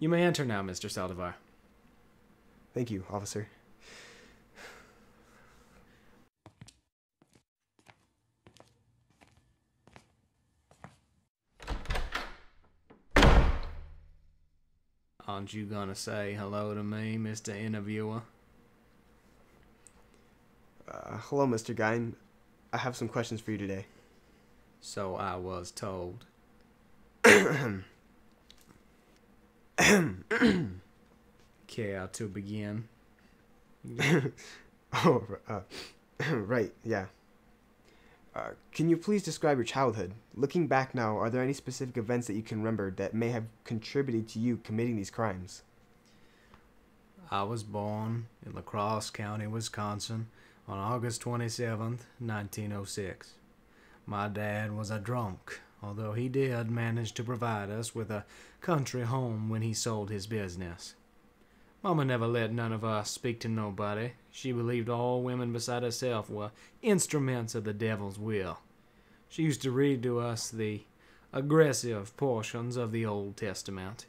You may enter now, Mr. Saldivar. Thank you, officer. Aren't you gonna say hello to me, Mr. Interviewer? Hello, Mr. Gein. I have some questions for you today. So I was told. Care to begin? Oh, right, yeah. Can you please describe your childhood? Looking back now, are there any specific events that you can remember that may have contributed to you committing these crimes? I was born in La Crosse County, Wisconsin, on August 27th, 1906. My dad was a drunk, although he did manage to provide us with a country home when he sold his business. Mama never let none of us speak to nobody. She believed all women beside herself were instruments of the devil's will. She used to read to us the aggressive portions of the Old Testament.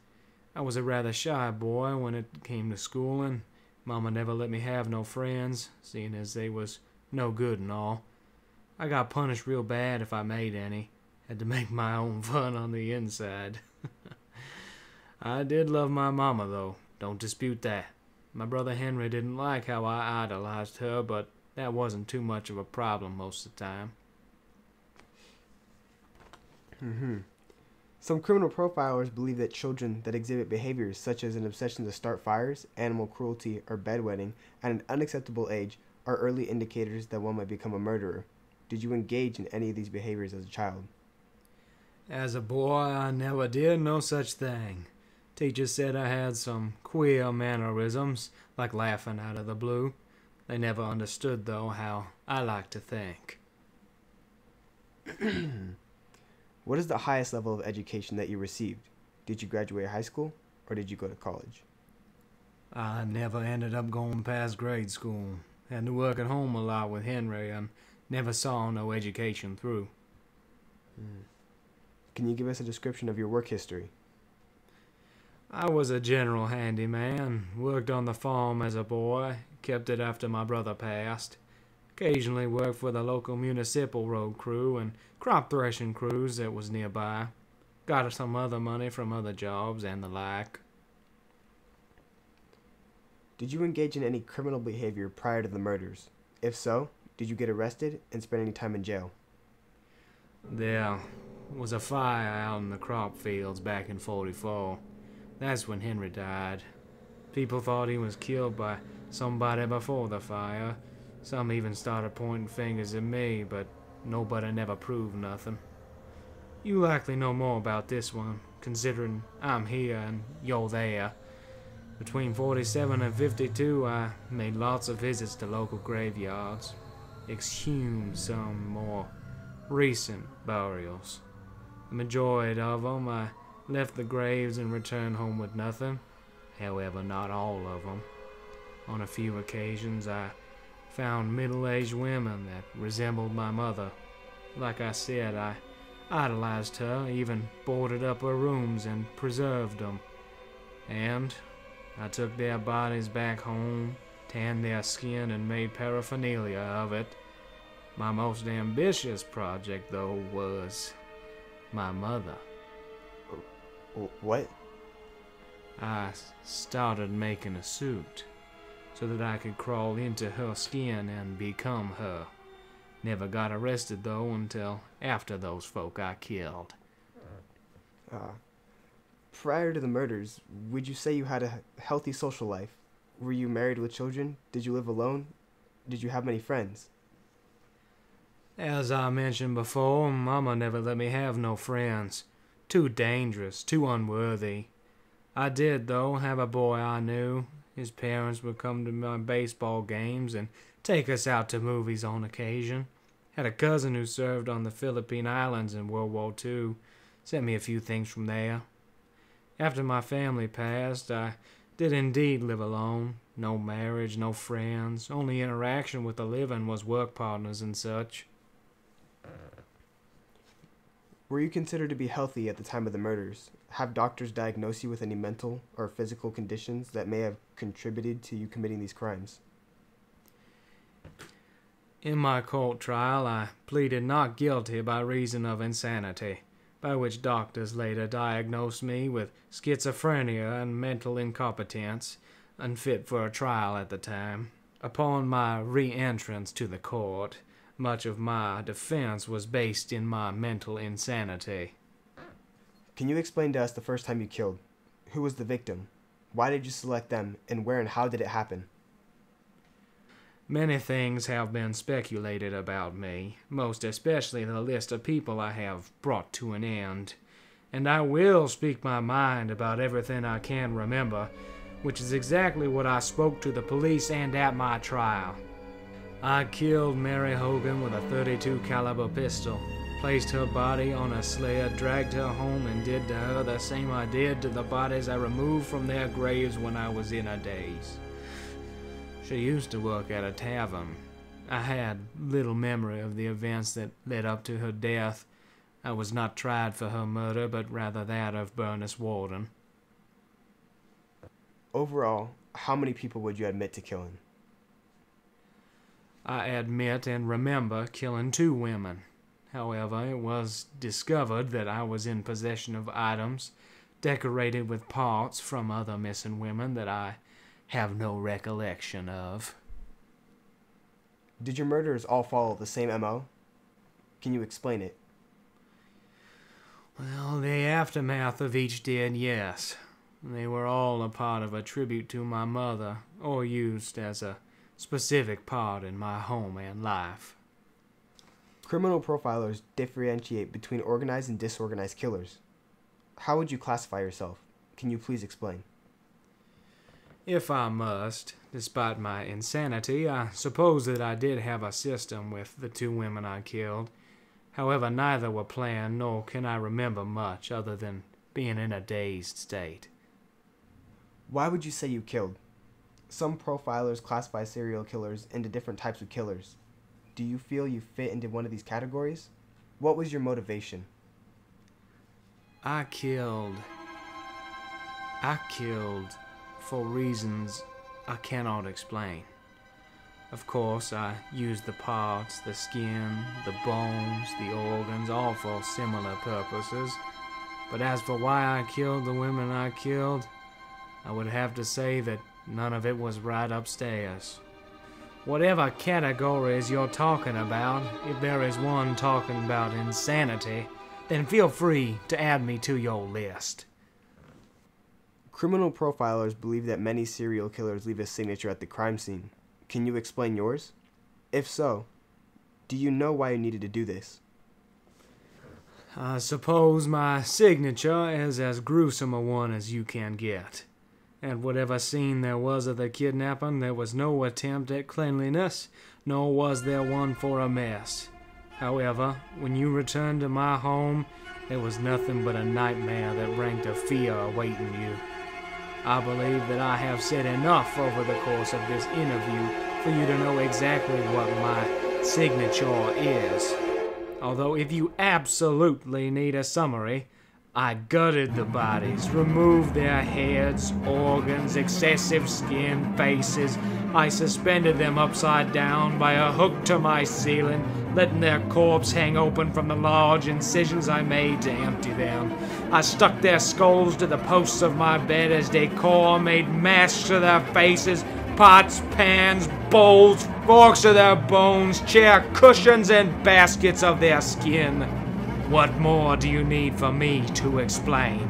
I was a rather shy boy when it came to schooling. Mama never let me have no friends, seeing as they was no good and all. I got punished real bad if I made any. Had to make my own fun on the inside. I did love my mama, though. Don't dispute that. My brother Henry didn't like how I idolized her, but that wasn't too much of a problem most of the time. Some criminal profilers believe that children that exhibit behaviors such as an obsession to start fires, animal cruelty, or bedwetting at an unacceptable age are early indicators that one might become a murderer. Did you engage in any of these behaviors as a child? As a boy, I never did no such thing. Teachers said I had some queer mannerisms, like laughing out of the blue. They never understood, though, how I like to think. What is the highest level of education that you received? Did you graduate high school, or did you go to college? I never ended up going past grade school. Had to work at home a lot with Henry and never saw no education through. Can you give us a description of your work history? I was a general handyman, worked on the farm as a boy, kept it after my brother passed. Occasionally worked for the local municipal road crew and crop threshing crews that was nearby. Got some other money from other jobs and the like. Did you engage in any criminal behavior prior to the murders? If so, did you get arrested and spend any time in jail? There was a fire out in the crop fields back in '44. That's when Henry died. People thought he was killed by somebody before the fire. Some even started pointing fingers at me, but nobody never proved nothing. You likely know more about this one, considering I'm here and you're there. Between 47 and 52, I made lots of visits to local graveyards, exhumed some more recent burials. The majority of them, I left the graves and returned home with nothing. However, not all of them. On a few occasions, I found middle-aged women that resembled my mother. Like I said, I idolized her, even boarded up her rooms and preserved them. And I took their bodies back home, tanned their skin, and made paraphernalia of it. My most ambitious project, though, was my mother. What? I started making a suit so that I could crawl into her skin and become her. Never got arrested, though, until after those folk I killed. Prior to the murders, would you say you had a healthy social life? Were you married with children? Did you live alone? Did you have many friends? As I mentioned before, Mama never let me have no friends. Too dangerous, too unworthy. I did, though, have a boy I knew. His parents would come to my baseball games and take us out to movies on occasion. Had a cousin who served on the Philippine Islands in World War II. Sent me a few things from there. After my family passed, I did indeed live alone. No marriage, no friends. Only interaction with the living was work partners and such. Were you considered to be healthy at the time of the murders? Have doctors diagnosed you with any mental or physical conditions that may have contributed to you committing these crimes? In my court trial, I pleaded not guilty by reason of insanity, by which doctors later diagnosed me with schizophrenia and mental incompetence, unfit for a trial at the time. Upon my re-entrance to the court, much of my defense was based in my mental insanity. Can you explain to us the first time you killed? Who was the victim? Why did you select them, and where and how did it happen? Many things have been speculated about me, most especially the list of people I have brought to an end. And I will speak my mind about everything I can remember, which is exactly what I spoke to the police and at my trial. I killed Mary Hogan with a .32 caliber pistol, placed her body on a sled, dragged her home, and did to her the same I did to the bodies I removed from their graves when I was in a daze. She used to work at a tavern. I had little memory of the events that led up to her death. I was not tried for her murder, but rather that of Bernice Warden. Overall, how many people would you admit to killing? I admit and remember killing 2 women. However, it was discovered that I was in possession of items decorated with parts from other missing women that I have no recollection of. Did your murderers all follow the same MO? Can you explain it? Well, the aftermath of each did, yes. They were all a part of a tribute to my mother, or used as a specific part in my home and life. Criminal profilers differentiate between organized and disorganized killers. How would you classify yourself? Can you please explain? If I must, despite my insanity, I suppose that I did have a system with the 2 women I killed. However, neither were planned, nor can I remember much other than being in a dazed state. Why would you say you killed? Some profilers classify serial killers into different types of killers. Do you feel you fit into one of these categories? What was your motivation? I killed for reasons I cannot explain. Of course, I used the parts, the skin, the bones, the organs, all for similar purposes. But as for why I killed the women I killed, I would have to say that none of it was right upstairs. Whatever categories you're talking about, if there is one talking about insanity, then feel free to add me to your list. Criminal profilers believe that many serial killers leave a signature at the crime scene. Can you explain yours? If so, do you know why you needed to do this? I suppose my signature is as gruesome a one as you can get. At whatever scene there was of the kidnapping, there was no attempt at cleanliness, nor was there one for a mess. However, when you returned to my home, there was nothing but a nightmare that ranked of fear awaiting you. I believe that I have said enough over the course of this interview for you to know exactly what my signature is. Although if you absolutely need a summary, I gutted the bodies, removed their heads, organs, excessive skin, faces. I suspended them upside down by a hook to my ceiling, letting their corpse hang open from the large incisions I made to empty them. I stuck their skulls to the posts of my bed as decor, made masks of their faces, pots, pans, bowls, forks of their bones, chair cushions, and baskets of their skin. What more do you need for me to explain?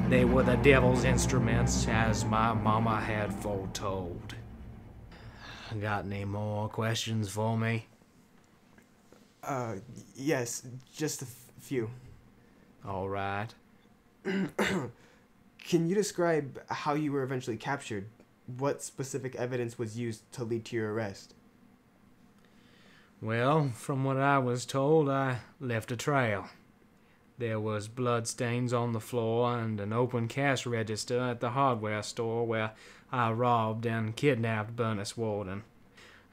They were the devil's instruments, as my mama had foretold. Got any more questions for me? Yes, just a few. All right. Can you describe how you were eventually captured? What specific evidence was used to lead to your arrest? Well, from what I was told, I left a trail. There was blood stains on the floor and an open cash register at the hardware store where I robbed and kidnapped Bernice Warden.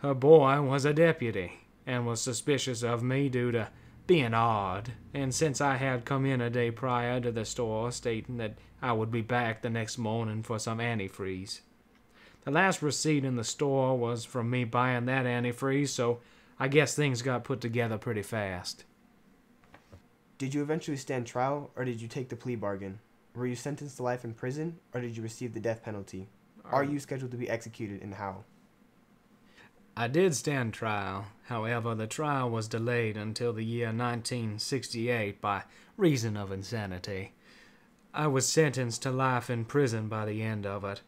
Her boy was a deputy and was suspicious of me due to being odd, and since I had come in a day prior to the store stating that I would be back the next morning for some antifreeze. The last receipt in the store was from me buying that antifreeze, so I guess things got put together pretty fast. Did you eventually stand trial, or did you take the plea bargain? Were you sentenced to life in prison, or did you receive the death penalty? Are you scheduled to be executed, and how? I did stand trial. However, the trial was delayed until the year 1968 by reason of insanity. I was sentenced to life in prison by the end of it.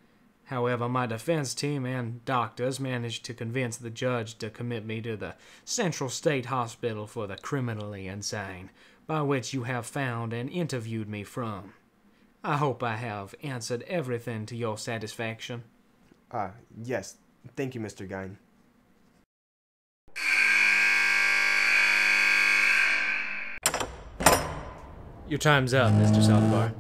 However, my defense team and doctors managed to convince the judge to commit me to the Central State Hospital for the Criminally Insane, by which you have found and interviewed me from. I hope I have answered everything to your satisfaction. Yes. Thank you, Mr. Gein. Your time's up, Mr. Saldivar.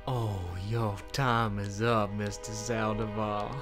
Oh, your time is up, Mr. Saldivar.